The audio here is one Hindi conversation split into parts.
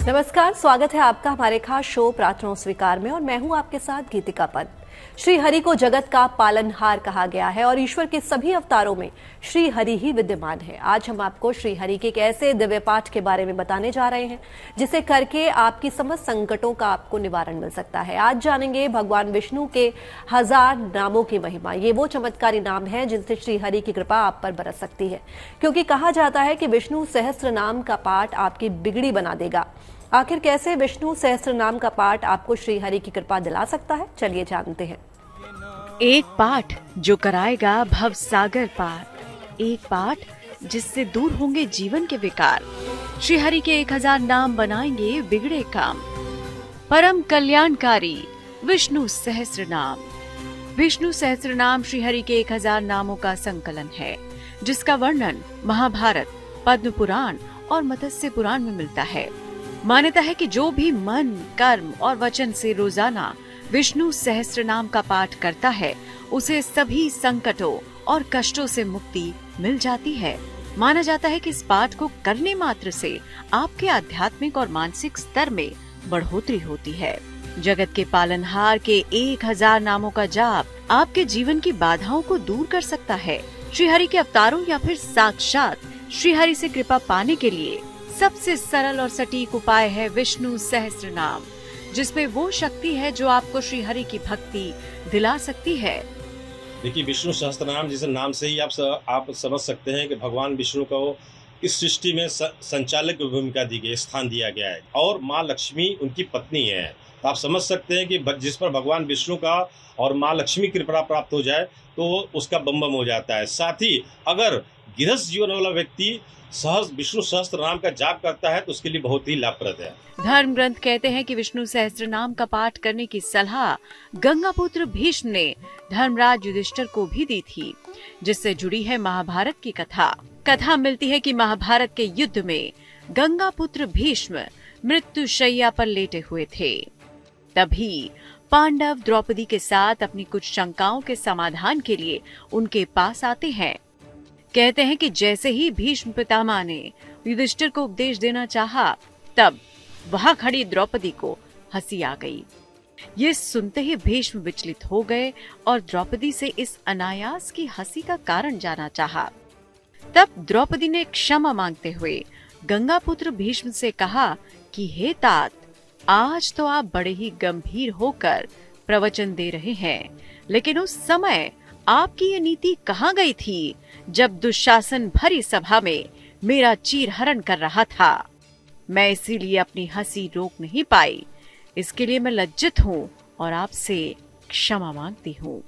नमस्कार, स्वागत है आपका हमारे खास शो प्रार्थना स्वीकार में और मैं हूं आपके साथ गीतिका पंत। श्री हरि को जगत का पालनहार कहा गया है और ईश्वर के सभी अवतारों में श्री हरि ही विद्यमान है। आज हम आपको श्री हरि के एक ऐसे दिव्य पाठ के बारे में बताने जा रहे हैं जिसे करके आपकी समस्त संकटों का आपको निवारण मिल सकता है। आज जानेंगे भगवान विष्णु के 1000 नामों की महिमा। ये वो चमत्कारी नाम है जिनसे श्री हरि की कृपा आप पर बरस सकती है, क्योंकि कहा जाता है कि विष्णु सहस्त्र नाम का पाठ आपकी बिगड़ी बना देगा। आखिर कैसे विष्णु सहस्त्र नाम का पाठ आपको श्री हरि की कृपा दिला सकता है, चलिए जानते हैं। एक पाठ जो कराएगा भव सागर पार, एक पाठ जिससे दूर होंगे जीवन के विकार। श्री हरि के 1000 नाम बनाएंगे बिगड़े काम। परम कल्याणकारी विष्णु सहस्त्र नाम। विष्णु सहस्त्र नाम श्री हरि के 1000 नामों का संकलन है, जिसका वर्णन महाभारत, पद्म पुराण और मत्स्य पुराण में मिलता है। मान्यता है कि जो भी मन, कर्म और वचन से रोजाना विष्णु सहस्त्र नाम का पाठ करता है, उसे सभी संकटों और कष्टों से मुक्ति मिल जाती है। माना जाता है कि इस पाठ को करने मात्र से आपके आध्यात्मिक और मानसिक स्तर में बढ़ोतरी होती है। जगत के पालनहार के 1000 नामों का जाप आपके जीवन की बाधाओं को दूर कर सकता है। श्री हरि के अवतारों या फिर साक्षात श्री हरि से कृपा पाने के लिए सबसे सरल और सटीक उपाय है विष्णु सहस्त्र नाम, जिसमें वो शक्ति है जो आपको श्री हरि की भक्ति दिला सकती है। देखिए, विष्णु सहस्त्र नाम जिस नाम से ही आप समझ सकते हैं कि भगवान विष्णु को इस सृष्टि में संचालक की भूमिका दी गई, स्थान दिया गया है और माँ लक्ष्मी उनकी पत्नी है। तो आप समझ सकते हैं कि जिस पर भगवान विष्णु का और माँ लक्ष्मी की कृपा प्राप्त हो जाए तो उसका बम बम हो जाता है। साथ ही अगर गृहस्थ जीवन वाला व्यक्ति विष्णु सहस्त्र नाम का जाप करता है तो उसके लिए बहुत ही लाभप्रद है। धर्म ग्रंथ कहते हैं कि विष्णु सहस्त्र नाम का पाठ करने की सलाह गंगापुत्र भीष्म ने धर्मराज युधिष्ठिर को भी दी थी, जिससे जुड़ी है महाभारत की कथा। कथा मिलती है कि महाभारत के युद्ध में गंगापुत्र भीष्म मृत्यु शैया पर लेटे हुए थे। तभी पांडव द्रौपदी के साथ अपनी कुछ शंकाओं के समाधान के लिए उनके पास आते हैं। कहते हैं कि जैसे ही भीष्म पितामह ने युधिष्ठिर को उपदेश देना चाहा, तब वहां खड़ी द्रौपदी को हंसी आ गई। ये सुनते ही भीष्म विचलित हो गए और द्रौपदी से इस अनायास की हंसी का कारण जानना चाहा। तब द्रौपदी ने क्षमा मांगते हुए गंगापुत्र भीष्म से कहा कि हे तात, आज तो आप बड़े ही गंभीर होकर प्रवचन दे रहे हैं, लेकिन उस समय आपकी ये नीति कहाँ गई थी जब दुशासन भरी सभा में मेरा चीरहरण कर रहा था। मैं इसीलिए अपनी हंसी रोक नहीं पाई। इसके लिए मैं लज्जित हूँ और आपसे क्षमा मांगती हूँ।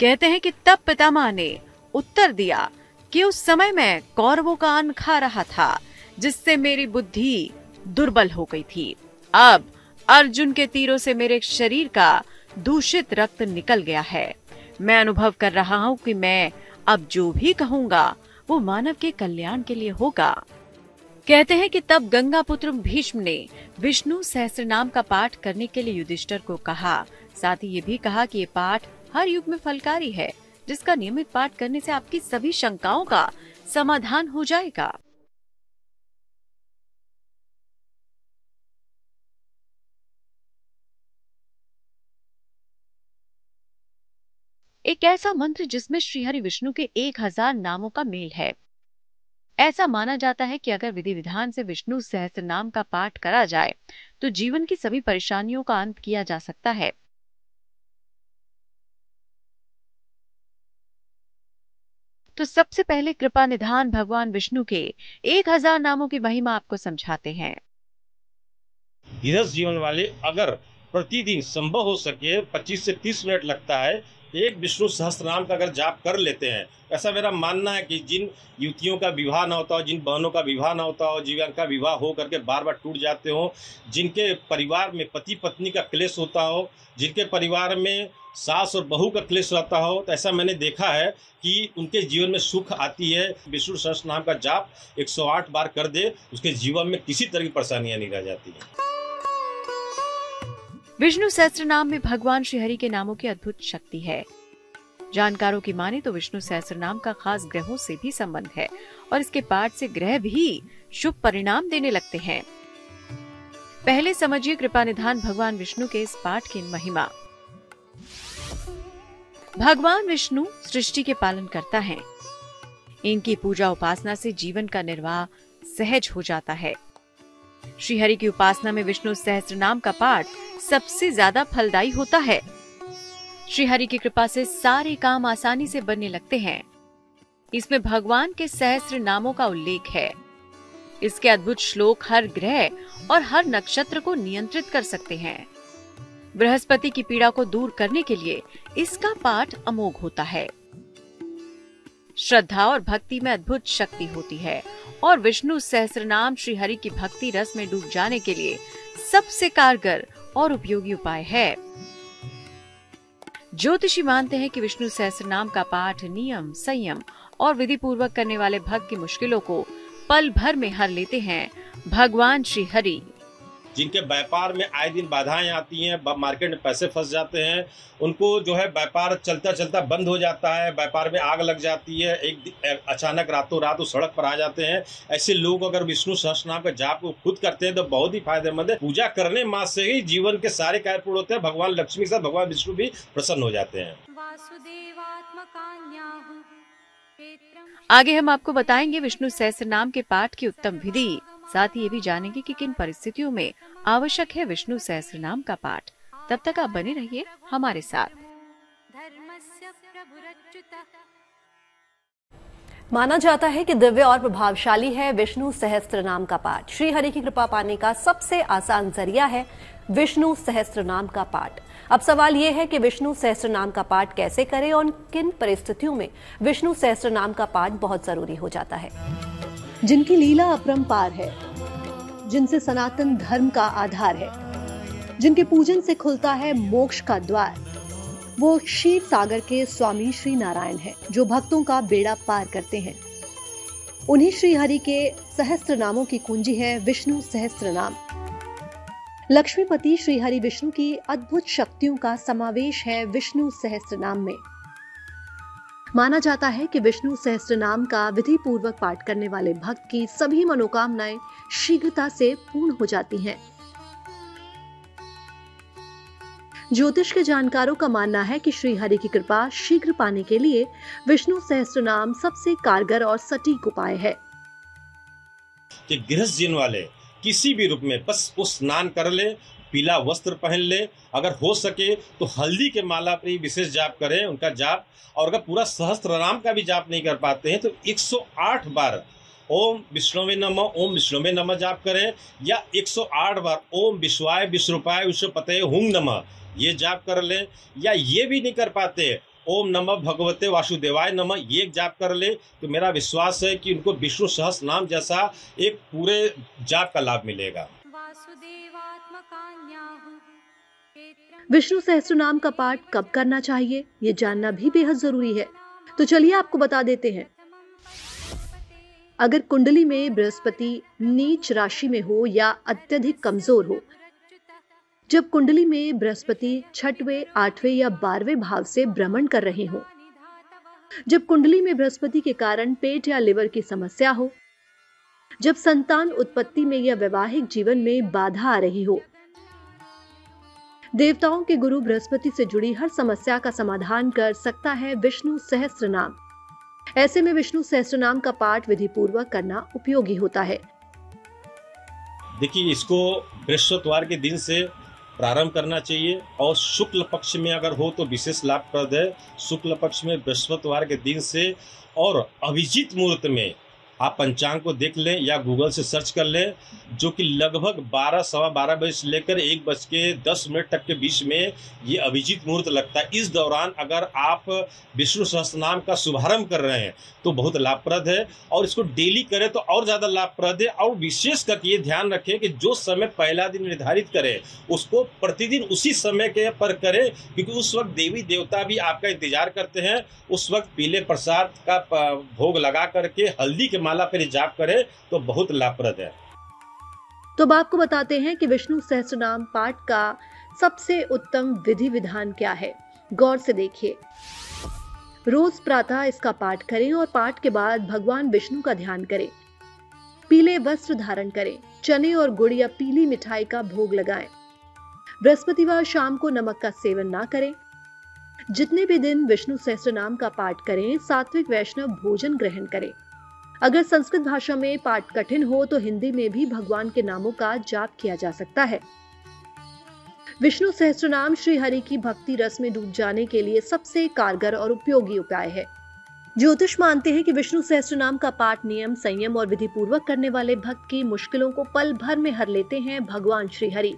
कहते हैं कि तब पितामह ने उत्तर दिया कि उस समय मैं कौरवों का अन्न खा रहा था, जिससे मेरी बुद्धि दुर्बल हो गई थी। अब अर्जुन के तीरों से मेरे शरीर का दूषित रक्त निकल गया है। मैं अनुभव कर रहा हूँ कि मैं अब जो भी कहूँगा वो मानव के कल्याण के लिए होगा। कहते हैं कि तब गंगापुत्र भीष्म ने विष्णु सहस्त्र नाम का पाठ करने के लिए युधिष्ठिर को कहा। साथ ही ये भी कहा कि ये पाठ हर युग में फलकारी है, जिसका नियमित पाठ करने से आपकी सभी शंकाओं का समाधान हो जाएगा। एक ऐसा मंत्र जिसमें श्रीहरि विष्णु के 1000 नामों का मेल है। ऐसा माना जाता है कि अगर विधि विधान से विष्णु सहस्त्र नाम का पाठ करा जाए तो जीवन की सभी परेशानियों का अंत किया जा सकता है। तो सबसे पहले कृपा निधान भगवान विष्णु के 1000 नामों की महिमा आपको समझाते हैं। गृहस्थ जीवन वाले अगर प्रतिदिन संभव हो सके 25 से 30 मिनट लगता है, एक विष्णु सहस्त्र नाम का अगर जाप कर लेते हैं, ऐसा मेरा मानना है कि जिन युवतियों का विवाह ना होता हो, जिन बहनों का विवाह ना होता हो, जीवन का विवाह हो करके बार बार टूट जाते हो, जिनके परिवार में पति पत्नी का क्लेश होता हो, जिनके परिवार में सास और बहू का क्लेश रहता हो, तो ऐसा मैंने देखा है कि उनके जीवन में सुख आती है। विष्णु सहस्त्र नाम का जाप 108 बार कर दे, उसके जीवन में किसी तरह की परेशानियां नहीं रह जाती है। विष्णु सहस्त्र नाम में भगवान श्रीहरि के नामों की अद्भुत शक्ति है। जानकारों की माने तो विष्णु सहस्त्र नाम का खास ग्रहों से भी संबंध है और इसके पाठ से ग्रह भी शुभ परिणाम देने लगते हैं। पहले समझिए कृपा निधान भगवान विष्णु के इस पाठ की महिमा। भगवान विष्णु सृष्टि के पालन करता है। इनकी पूजा उपासना से जीवन का निर्वाह सहज हो जाता है। श्री हरि की उपासना में विष्णु सहस्त्र नाम का पाठ सबसे ज्यादा फलदायी होता है। श्री हरि की कृपा से सारे काम आसानी से बनने लगते हैं। इसमें भगवान के सहस्त्र नामों का उल्लेख है। इसके अद्भुत श्लोक हर ग्रह और हर नक्षत्र को नियंत्रित कर सकते हैं। बृहस्पति की पीड़ा को दूर करने के लिए इसका पाठ अमोघ होता है। श्रद्धा और भक्ति में अद्भुत शक्ति होती है और विष्णु सहस्त्रनाम श्री हरि की भक्ति रस में डूब जाने के लिए सबसे कारगर और उपयोगी उपाय है। ज्योतिषी मानते हैं कि विष्णु सहस्त्रनाम का पाठ नियम, संयम और विधि पूर्वक करने वाले भक्त की मुश्किलों को पल भर में हर लेते हैं भगवान श्री हरि। जिनके व्यापार में आए दिन बाधाएं आती हैं, मार्केट में पैसे फंस जाते हैं, उनको जो है व्यापार चलता चलता बंद हो जाता है, व्यापार में आग लग जाती है, एक अचानक रातों रात वो सड़क पर आ जाते हैं। ऐसे लोग अगर विष्णु सहस्त्रनाम का जाप को खुद करते हैं तो बहुत ही फायदेमंद है। पूजा करने मात्र से ही जीवन के सारे कार्य पूर्ण होते हैं। भगवान लक्ष्मी के साथ भगवान विष्णु भी प्रसन्न हो जाते हैं। आगे हम आपको बताएंगे विष्णु सहस्त्रनाम के पाठ की उत्तम विधि। साथ ही ये भी जानेंगे कि किन परिस्थितियों में आवश्यक है विष्णु सहस्त्रनाम का पाठ। तब तक आप बने रहिए हमारे साथ। माना जाता है कि दिव्य और प्रभावशाली है विष्णु सहस्त्रनाम का पाठ। श्री हरि की कृपा पाने का सबसे आसान जरिया है विष्णु सहस्त्रनाम का पाठ। अब सवाल यह है कि विष्णु सहस्त्रनाम का पाठ कैसे करें और किन परिस्थितियों में विष्णु सहस्त्रनाम का पाठ बहुत जरूरी हो जाता है। जिनकी लीला अपरंपार है, जिनसे सनातन धर्म का आधार है, जिनके पूजन से खुलता है मोक्ष का द्वार, वो क्षीर सागर के स्वामी श्री नारायण हैं, जो भक्तों का बेड़ा पार करते हैं। उन्हीं श्री हरि के सहस्त्र नामों की कुंजी है विष्णु सहस्त्र नाम। लक्ष्मीपति श्री हरि विष्णु की अद्भुत शक्तियों का समावेश है विष्णु सहस्त्र नाम में। माना जाता है कि विष्णु सहस्त्र नाम का विधि पूर्वक पाठ करने वाले भक्त की सभी मनोकामनाएं शीघ्रता से पूर्ण हो जाती हैं। ज्योतिष के जानकारों का मानना है कि श्री हरि की कृपा शीघ्र पाने के लिए विष्णु सहस्त्र नाम सबसे कारगर और सटीक उपाय है। कि गृहस्थ जीवन वाले किसी भी रूप में बस वो स्नान कर ले, पीला वस्त्र पहन ले, अगर हो सके तो हल्दी के माला पर ही विशेष जाप करें उनका जाप। और अगर पूरा सहस्त्र नाम का भी जाप नहीं कर पाते हैं तो 108 बार ओम विष्णुवे नमः, ओम विष्णुवे नमः जाप करें, या 108 बार ओम विश्वाय विश्वरूपाय विश्वपतये हुं नमः ये जाप कर लें। या ये भी नहीं कर पाते ओम नमः भगवते वासुदेवाय नमः ये जाप कर ले, तो मेरा विश्वास है कि उनको विष्णु सहस्त्र नाम जैसा एक पूरे जाप का लाभ मिलेगा। विष्णु सहस्त्र नाम का पाठ कब करना चाहिए, ये जानना भी बेहद जरूरी है। तो चलिए आपको बता देते हैं। अगर कुंडली में बृहस्पति नीच राशि में हो या अत्यधिक कमजोर हो, जब कुंडली में बृहस्पति 6वें, 8वें या 12वें भाव से भ्रमण कर रहे हो, जब कुंडली में बृहस्पति के कारण पेट या लिवर की समस्या हो, जब संतान उत्पत्ति में या वैवाहिक जीवन में बाधा आ रही हो, देवताओं के गुरु बृहस्पति से जुड़ी हर समस्या का समाधान कर सकता है विष्णु सहस्त्र नाम। ऐसे में विष्णु सहस्त्र नाम का पाठ विधि पूर्वक करना उपयोगी होता है। देखिए, इसको बृहस्पतिवार के दिन से प्रारंभ करना चाहिए और शुक्ल पक्ष में अगर हो तो विशेष लाभप्रद है। शुक्ल पक्ष में बृहस्पतिवार के दिन से, और अभिजीत मुहूर्त में आप पंचांग को देख लें या गूगल से सर्च कर लें, जो कि लगभग 12, सवा 12 बजे से लेकर 1:10 तक के बीच में ये अभिजीत मुहूर्त लगता है। इस दौरान अगर आप विष्णु सहस्त्रनाम का शुभारंभ कर रहे हैं तो बहुत लाभप्रद है, और इसको डेली करें तो और ज़्यादा लाभप्रद है। और विशेष करके ये ध्यान रखें कि जो समय पहला दिन निर्धारित करें उसको प्रतिदिन उसी समय के पर करें, क्योंकि उस वक्त देवी देवता भी आपका इंतजार करते हैं। उस वक्त पीले प्रसाद का भोग लगा करके हल्दी के माला पर जाप करें तो बहुत लाभप्रद है। तो अब आपको बताते हैं कि विष्णु सहस्त्रनाम पाठ का सबसे उत्तम विधि विधान क्या है। गौर से देखिए। रोज प्रातः इसका पाठ करें और पाठ के बाद भगवान विष्णु का ध्यान करें। पीले वस्त्र धारण करें, चने और गुड़ या पीली मिठाई का भोग लगाएं। बृहस्पतिवार शाम को नमक का सेवन ना करें। जितने भी दिन विष्णु सहस्त्र नाम का पाठ करें, सात्विक वैष्णव भोजन ग्रहण करें। अगर संस्कृत भाषा में पाठ कठिन हो तो हिंदी में भी भगवान के नामों का जाप किया जा सकता है। विष्णु सहस्त्र नाम श्री हरि की भक्ति रस में डूब जाने के लिए सबसे कारगर और उपयोगी उपाय है। ज्योतिष मानते हैं कि विष्णु सहस्त्र नाम का पाठ नियम, संयम और विधि पूर्वक करने वाले भक्त की मुश्किलों को पल भर में हर लेते हैं भगवान श्री हरि।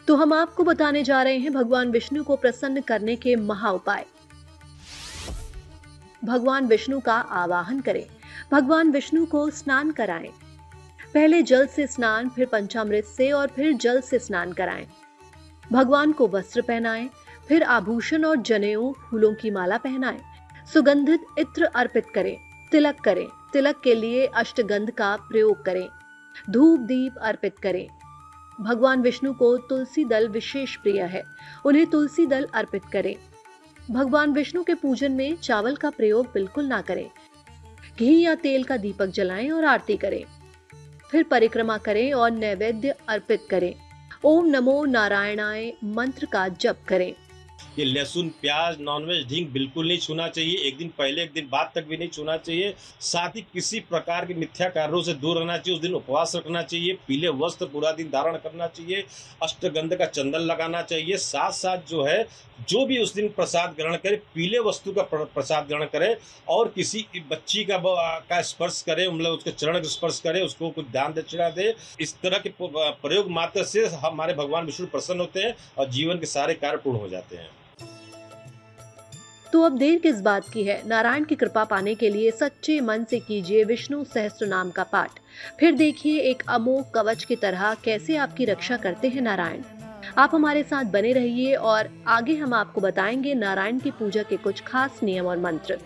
तो हम आपको बताने जा रहे हैं भगवान विष्णु को प्रसन्न करने के महा उपाय। भगवान विष्णु का आवाहन करें। भगवान विष्णु को स्नान कराएं। पहले जल से स्नान, फिर पंचामृत से और फिर जल से स्नान कराएं। भगवान को वस्त्र पहनाएं, फिर आभूषण और जनेऊ फूलों की माला पहनाएं। सुगंधित इत्र अर्पित करें। तिलक करें। तिलक के लिए अष्टगंध का प्रयोग करें। धूप दीप अर्पित करें। भगवान विष्णु को तुलसी दल विशेष प्रिय है, उन्हें तुलसी दल अर्पित करें। भगवान विष्णु के पूजन में चावल का प्रयोग बिल्कुल ना करें। घी या तेल का दीपक जलाएं और आरती करें। फिर परिक्रमा करें और नैवेद्य अर्पित करें। ओम नमो नारायणाय मंत्र का जप करें। ये लहसुन, प्याज, नॉनवेज, ढींग बिल्कुल नहीं छूना चाहिए। एक दिन पहले एक दिन बाद तक भी नहीं छूना चाहिए। साथ ही किसी प्रकार के मिथ्या कार्यों से दूर रहना चाहिए। उस दिन उपवास रखना चाहिए। पीले वस्त्र पूरा दिन धारण करना चाहिए। अष्टगंध का चंदन लगाना चाहिए। साथ साथ जो है, जो भी उस दिन प्रसाद ग्रहण करे, पीले वस्तु का प्रसाद ग्रहण करे और किसी बच्ची का स्पर्श करे, मतलब उसके चरण का स्पर्श करे, उसको कुछ दान दक्षिणा दे। इस तरह के प्रयोग मात्र से हमारे भगवान विष्णु प्रसन्न होते हैं और जीवन के सारे कार्य पूर्ण हो जाते हैं। तो अब देर किस बात की है? नारायण की कृपा पाने के लिए सच्चे मन से कीजिए विष्णु सहस्त्र नाम का पाठ। फिर देखिए एक अमोघ कवच की तरह कैसे आपकी रक्षा करते हैं नारायण। आप हमारे साथ बने रहिए और आगे हम आपको बताएंगे नारायण की पूजा के कुछ खास नियम और मंत्र।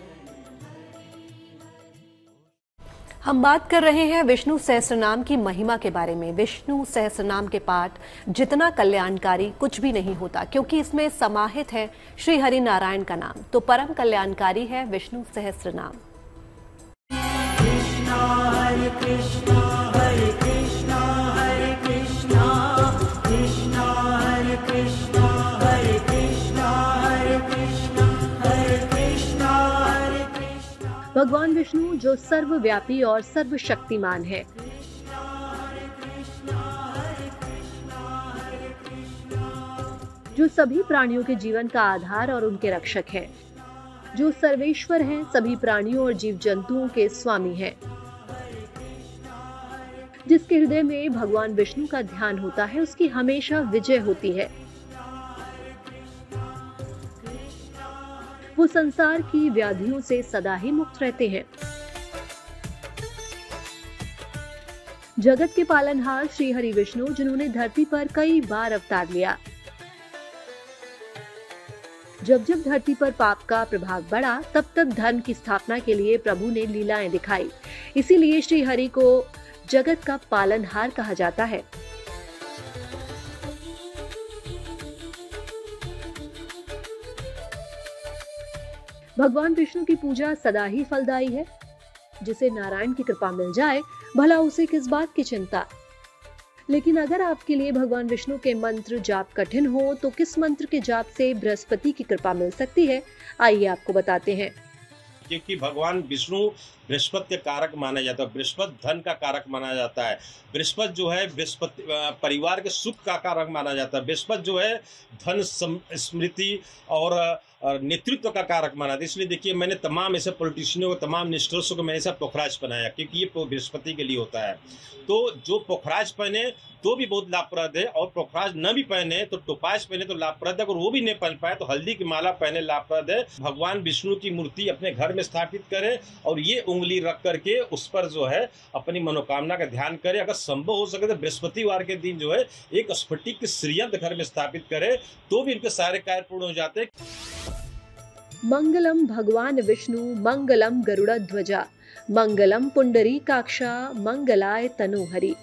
हम बात कर रहे हैं विष्णु सहस्त्रनाम की महिमा के बारे में। विष्णु सहस्त्रनाम के पाठ जितना कल्याणकारी कुछ भी नहीं होता, क्योंकि इसमें समाहित है श्री हरि नारायण का नाम। तो परम कल्याणकारी है विष्णु सहस्त्रनाम। कृष्णा हरे कृष्णा हरे कृष्णा हरे कृष्णा कृष्णा हरे कृष्णा हरे कृष्णा हरे कृष्णा हरे कृष्णा हरे कृष्णा। भगवान विष्णु जो सर्वव्यापी और सर्वशक्तिमान है, जो सभी प्राणियों के जीवन का आधार और उनके रक्षक हैं, जो सर्वेश्वर हैं, सभी प्राणियों और जीव जंतुओं के स्वामी हैं, जिसके हृदय में भगवान विष्णु का ध्यान होता है, उसकी हमेशा विजय होती है। वो संसार की व्याधियों से सदा ही मुक्त रहते हैं। जगत के पालनहार श्री हरि विष्णु, जिन्होंने धरती पर कई बार अवतार लिया। जब जब धरती पर पाप का प्रभाव बढ़ा, तब तब धर्म की स्थापना के लिए प्रभु ने लीलाएं दिखाई। इसीलिए श्री हरि को जगत का पालनहार कहा जाता है। भगवान विष्णु की पूजा सदा ही फलदायी है। जिसे नारायण की कृपा मिल जाए, भला उसे किस बात की चिंता। लेकिन अगर आपके लिए भगवान विष्णु के मंत्र जाप कठिन हो, तो किस मंत्र के जाप से बृहस्पति की कृपा मिल सकती है, आइए आपको बताते हैं। क्योंकि भगवान विष्णु बृहस्पति के कारक माना जाता है। बृहस्पति धन का कारक माना जाता है। बृहस्पति जो है बृहस्पति परिवार के सुख का कारक माना जाता है। बृहस्पति जो है धन, स्मृति और नेतृत्व का कारक माना था। इसलिए देखिए, मैंने तमाम ऐसे पॉलिटिशियनों को, तमाम मिनिस्टर्सों को मैंने ऐसा पोखराज पहनाया, क्योंकि ये बृहस्पति के लिए होता है। तो जो पोखराज पहने तो भी बहुत लाभप्रद है, और पोखराज न भी पहने तो टोपाज पहने तो लाभप्रद है, और वो भी नहीं पहन पाए तो हल्दी की माला पहने लाभप्रद है। भगवान विष्णु की मूर्ति अपने घर में स्थापित करें और ये उंगली रख करके उस पर जो है अपनी मनोकामना का ध्यान करें। अगर संभव हो सके तो बृहस्पतिवार के दिन जो है एक स्फटिक श्रीयंत्र घर में स्थापित करें, तो भी उनके सारे कार्य पूर्ण हो जाते हैं। मंगलम भगवान विष्णु, मंगलम गरुड़ध्वजा, मंगलम पुंडरीकाक्षा, मंगलाय तनोहरि।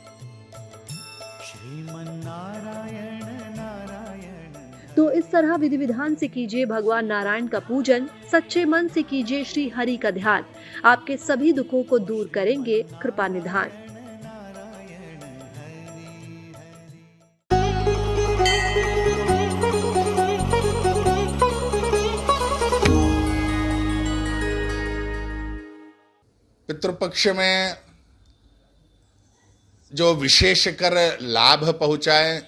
तो इस तरह विधि विधान से कीजिए भगवान नारायण का पूजन, सच्चे मन से कीजिए श्री हरि का ध्यान। आपके सभी दुखों को दूर करेंगे कृपा निधान। पितृपक्ष में जो विशेष कर लाभ पहुंचाए,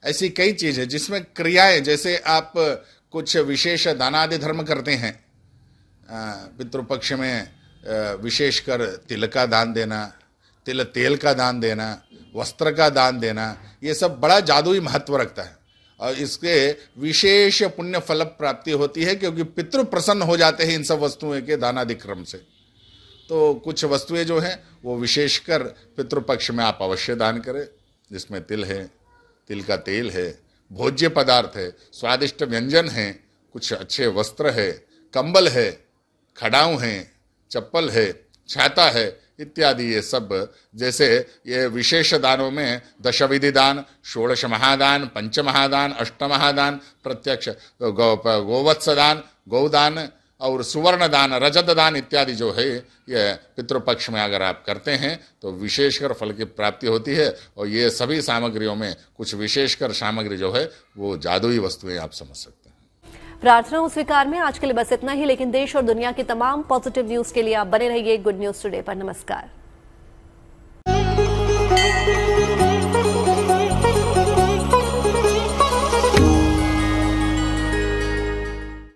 ऐसी कई चीजें जिसमें क्रियाएं, जैसे आप कुछ विशेष दानादि धर्म करते हैं पितृपक्ष में, विशेषकर तिल का दान देना, तिल तेल का दान देना, वस्त्र का दान देना, ये सब बड़ा जादुई महत्व रखता है और इसके विशेष पुण्य फल प्राप्ति होती है, क्योंकि पितृ प्रसन्न हो जाते हैं इन सब वस्तुओं के दानादि क्रम से। तो कुछ वस्तुएं जो हैं वो विशेषकर पितृपक्ष में आप अवश्य दान करें, जिसमें तिल है, तिल का तेल है, भोज्य पदार्थ है, स्वादिष्ट व्यंजन है, कुछ अच्छे वस्त्र है, कंबल है, खड़ाऊ हैं, चप्पल है, छाता है इत्यादि। ये सब जैसे ये विशेष दानों में दशविधि दान, षोडश महादान, पंच महादान, अष्ट महादान, प्रत्यक्ष गोवत्स दान, गौदान और सुवर्ण दान, रजत दान इत्यादि जो है ये पितृपक्ष में अगर आप करते हैं तो विशेषकर फल की प्राप्ति होती है। और ये सभी सामग्रियों में कुछ विशेषकर सामग्री जो है वो जादुई वस्तुएं आप समझ सकते हैं। प्रार्थनाओं स्वीकार में आज के लिए बस इतना ही, लेकिन देश और दुनिया की तमाम पॉजिटिव न्यूज के लिए आप बने रहिए गुड न्यूज टुडे पर। नमस्कार।